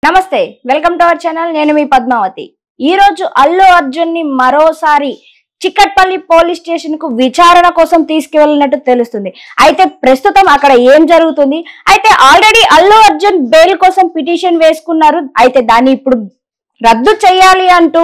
నమస్తే welcome to our channel నేను మీ పద్మావతి। ఈ రోజు అల్లు అర్జున్ ని మరోసారి చిక్కట్పల్లి పోలీస్ స్టేషన్ కు విచారణ కోసం తీసుకువెళ్ళినట్టు తెలుస్తుంది। అయితే ప్రస్తుతం అక్కడ ఏం జరుగుతుంది? అయితే ఆల్రెడీ అల్లు అర్జున్ బెయిల్ కోసం పిటిషన్ వేసుకున్నారు। అయితే దాన్ని ఇప్పుడు రద్దు చేయాలి అంటూ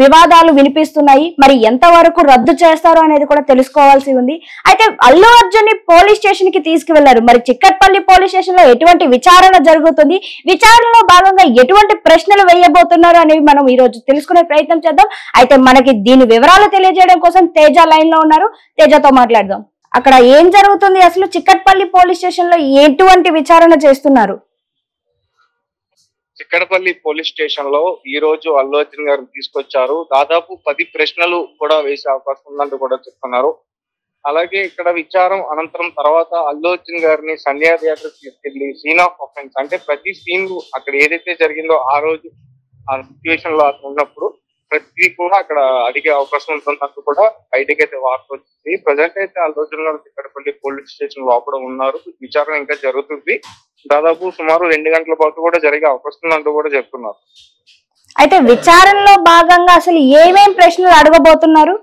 వివాదాలు వినిపిస్తున్నాయి। మరి ఎంత వరకు రద్దు చేస్తారు అనేది కూడా తెలుసుకోవాల్సి ఉంది। అయితే అల్లు అర్జున్ ని పోలీస్ స్టేషన్ కి తీసుకువెళ్లారు। మరి చిక్కట్పల్లి పోలీస్ స్టేషన్ లో ఎటువంటి విచారణ జరుగుతుంది, విచారణలో భాగంగా ఎటువంటి ప్రశ్నలు వేయబోతున్నారు అనేవి మనం ఈ రోజు తెలుసుకునే ప్రయత్నం చేద్దాం। అయితే మనకి దీని వివరాలు తెలియజేయడం కోసం తేజ లైన్ లో ఉన్నారు, తేజతో మాట్లాడదాం। అక్కడ ఏం జరుగుతుంది, అసలు చిక్కట్పల్లి పోలీస్ స్టేషన్ లో ఎటువంటి విచారణ చేస్తున్నారు? చిక్కడపల్లి పోలీస్ స్టేషన్ లో ఈ రోజు అల్లు అర్జున్ గారు తీసుకొచ్చారు। దాదాపు 10 ప్రశ్నలు కూడా వేసే అవకాశం ఉందంటూ కూడా చెప్తున్నారు। అలాగే ఇక్కడ విచారం అనంతరం తర్వాత అల్లు అర్జున్ గారిని సంధ్యా థియేటర్ తీసుకెళ్లి సీన్ ఆఫ్ అఫెన్స్ అంటే ప్రతి సీన్ అక్కడ ఏదైతే జరిగిందో ఆ రోజు ఆ సిచ్యువేషన్ లో ఉన్నప్పుడు ప్రతి కూడా అక్కడ అడిగే అవకాశం ఉంటుందంటూ కూడా బయటకి అయితే వార్త వచ్చింది। ప్రజెంట్ అయితే అల్లు అర్జున్ గారు చిక్కడపల్లి పోలీస్ స్టేషన్ లోపల ఉన్నారు, విచారణ ఇంకా జరుగుతుంది। దాదాపు సుమారు 2 గంటల పాటు కూడా జరిగే అవకాశం ఉందంటూ కూడా చెప్తున్నారు। అయితే విచారణలో భాగంగా అసలు ఏమేం ప్రశ్నలు అడగబోతున్నారు?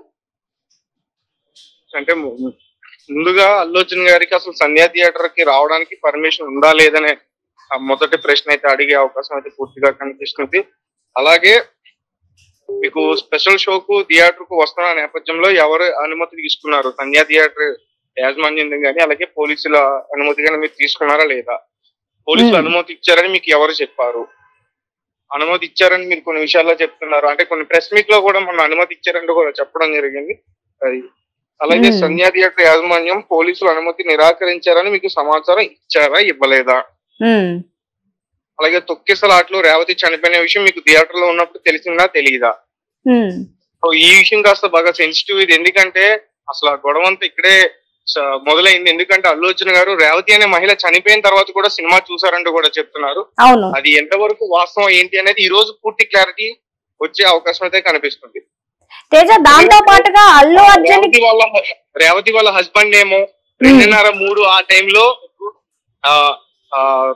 అంటే ముందుగా అల్లు అర్జున్ గారికి అసలు సంధ్యా థియేటర్ కి రావడానికి పర్మిషన్ ఉందా లేదనే మొదటి ప్రశ్న అయితే అడిగే అవకాశం అయితే పూర్తిగా కనిపిస్తుంది। అలాగే మీకు స్పెషల్ షోకు థియేటర్ కు వస్తున్న నేపథ్యంలో ఎవరు అనుమతి తీసుకున్నారు, సంధ్యా థియేటర్ యాజమాన్యం కానీ అలాగే పోలీసుల అనుమతి కానీ మీరు తీసుకున్నారా లేదా, పోలీసులు అనుమతి ఇచ్చారని మీకు ఎవరు చెప్పారు, అనుమతి ఇచ్చారని మీరు కొన్ని విషయాల్లో చెప్తున్నారు, అంటే కొన్ని ప్రెస్ మీట్ లో కూడా మన అనుమతి ఇచ్చారంటూ కూడా చెప్పడం జరిగింది। అది అలాగే సంధ్యా థియేటర్ యాజమాన్యం పోలీసులు అనుమతి నిరాకరించారని మీకు సమాచారం ఇచ్చారా ఇవ్వలేదా, అలాగే తొక్కిసలాట్లు రేవతి చనిపోయిన విషయం మీకు థియేటర్ లో ఉన్నప్పుడు తెలిసిందా తెలియదా। సో ఈ విషయం కాస్త బాగా సెన్సిటివ్ ఇది, ఎందుకంటే అసలు ఆ గొడవ అంతా ఇక్కడే మొదలైంది। ఎందుకంటే అల్లు అర్జున్ గారు రేవతి అనే మహిళ చనిపోయిన తర్వాత కూడా సినిమా చూసారంటూ కూడా చెప్తున్నారు। అది ఎంతవరకు వాస్తవం ఏంటి అనేది ఈ రోజు పూర్తి క్లారిటీ వచ్చే అవకాశం అయితే కనిపిస్తుంది। దాంతో పాటుగా అల్లు అర్జున్ రేవతి వాళ్ళ హస్బెండ్ ఏమో 2:30-3 ఆ టైంలో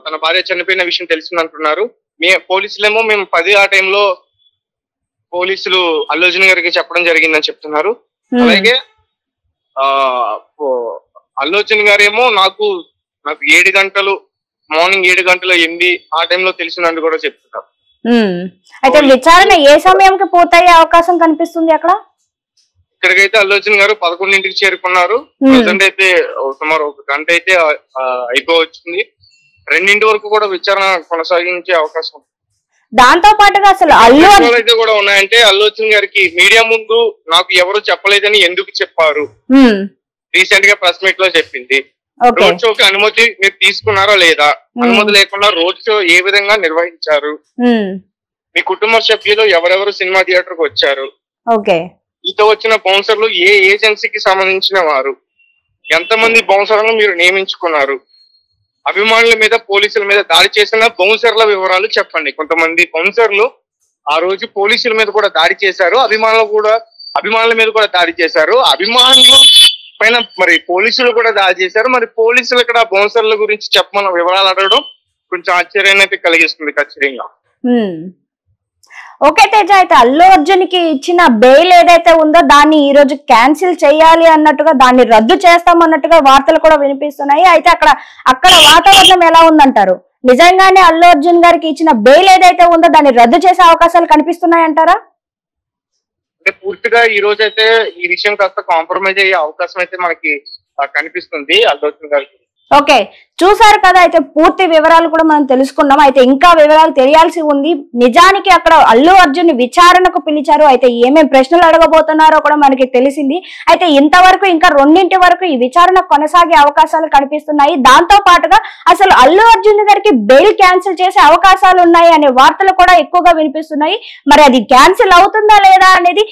తన భార్య చనిపోయిన విషయం తెలిసిందంటున్నారు। పోలీసులేమో మేము 10 ఆ టైంలో పోలీసులు అల్లు అర్జున్ గారికి చెప్పడం జరిగిందని చెప్తున్నారు। అలాగే అల్లు అర్జున్ గారేమో నాకు 7 గంటలు మార్నింగ్ 7 గంటల 8 ఆ టైంలో తెలిసిందని కూడా చెప్తున్నారు। అయితే విచారణ ఏ సమయంకి పూర్తయ్యే అవకాశం కనిపిస్తుంది? అక్కడ ఇక్కడికైతే అల్లు అర్జున్ గారు 11ంటికి చేరుకున్నారు। ప్రజెంట్ అయితే సుమారు 1 గంట అయితే అయిపోవచ్చింది। 2 వరకు కూడా విచారణ కొనసాగించే అవకాశం। దాంతో పాటుగా అసలు అల్లు అయితే కూడా ఉన్నాయంటే అల్లు అర్జున్ గారికి మీడియా ముందు నాకు ఎవరు చెప్పలేదని ఎందుకు చెప్పారు, రీసెంట్ గా ప్రెస్ మీట్ లో చెప్పింది। రోడ్ షోకి అనుమతి మీరు తీసుకున్నారా లేదా, అనుమతి లేకుండా రోడ్ షో ఏ విధంగా నిర్వహించారు, మీ కుటుంబ సభ్యులు ఎవరెవరు సినిమా థియేటర్ కు వచ్చారు, మీతో వచ్చిన బౌన్సర్లు ఏ ఏజెన్సీకి సంబంధించిన వారు, ఎంతమంది బౌన్సర్లను మీరు నియమించుకున్నారు, అభిమానుల మీద పోలీసుల మీద దాడి చేసిన బౌన్సర్ల వివరాలు చెప్పండి। కొంతమంది బౌన్సర్లు ఆ రోజు పోలీసుల మీద కూడా దాడి చేశారు, అభిమానుల మీద కూడా దాడి చేశారు, అభిమానులు పైన మరి పోలీసులు కూడా దాడి చేశారు। మరి పోలీసులు ఇక్కడ బౌన్సర్ల గురించి చెప్పమన్న వివరాలు అడగడం కొంచెం ఆశ్చర్యాన్ని అయితే కలిగిస్తుంది ఖచ్చితంగా। ఓకే తేజ, అయితే అల్లు అర్జున్ కి ఇచ్చిన బెయిల్ ఏదైతే ఉందో దాన్ని ఈ రోజు క్యాన్సిల్ చేయాలి అన్నట్టుగా, దాన్ని రద్దు చేస్తాం అన్నట్టుగా వార్తలు కూడా వినిపిస్తున్నాయి। అయితే అక్కడ వాతావరణం ఎలా ఉందంటారు? నిజంగానే అల్లు అర్జున్ గారికి ఇచ్చిన బెయిల్ ఏదైతే ఉందో దాన్ని రద్దు చేసే అవకాశాలు కనిపిస్తున్నాయి అంటారా? అంటే పూర్తిగా ఈ రోజు అయితే ఈ విషయం కాస్త కాంప్రమైజ్ అయ్యే అవకాశం అయితే మనకి కనిపిస్తుంది అల్లు అర్జున్ గారికి। ఓకే, చూసారు కదా, అయితే పూర్తి వివరాలు కూడా మనం తెలుసుకున్నాం। అయితే ఇంకా వివరాలు తెలియాల్సి ఉంది। నిజానికి అక్కడ అల్లు అర్జున్ విచారణకు పిలిచారు, అయితే ఏమేం ప్రశ్నలు అడగబోతున్నారో కూడా మనకి తెలిసింది। అయితే ఇంతవరకు ఇంకా 2 వరకు ఈ విచారణ కొనసాగే అవకాశాలు కనిపిస్తున్నాయి। దాంతో పాటుగా అసలు అల్లు అర్జున్ గారికి బెయిల్ క్యాన్సిల్ చేసే అవకాశాలు ఉన్నాయి అనే వార్తలు కూడా ఎక్కువగా వినిపిస్తున్నాయి। మరి అది క్యాన్సిల్ అవుతుందా లేదా అనేది